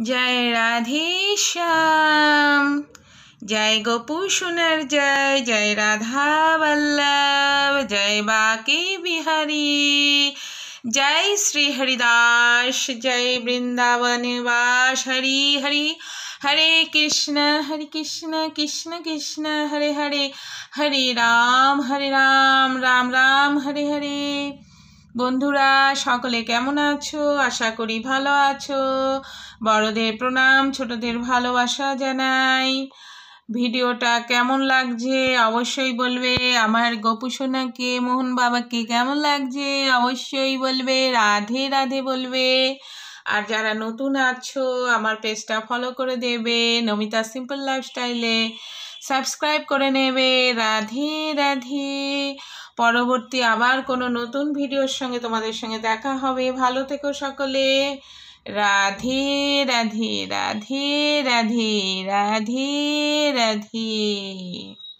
जय राधे श्याम, जय गोपू सोनार जय, जय राधा वल्लभ, जय बाके बिहारी, जय श्री हरिदास, जय वृंदावन वास। हरि हरि हरे कृष्ण कृष्ण कृष्ण हरे हरे, हरे राम राम राम हरे हरे। বন্ধুরা সকলে কেমন আছো? আশা করি ভালো আছো। বড়দের প্রণাম, ছোটদের ভালোবাসা জানাই। ভিডিওটা কেমন লাগছে অবশ্যই বলবে। আমার গোপু সোনাকে, মোহন বাবাকে কেমন লাগছে অবশ্যই বলবে। রাধে রাধে বলবে। আর যারা নতুন আছো আমার পেজটা ফলো করে দেবে, নমিতা সিম্পল লাইফস্টাইলে সাবস্ক্রাইব করে নেবে। রাধে রাধে। পরবর্তী আবার কোনো নতুন ভিডিওর সঙ্গে তোমাদের সঙ্গে দেখা হবে। ভালো থেকো সকলে। রাধে রাধে রাধে রাধে রাধে রাধে।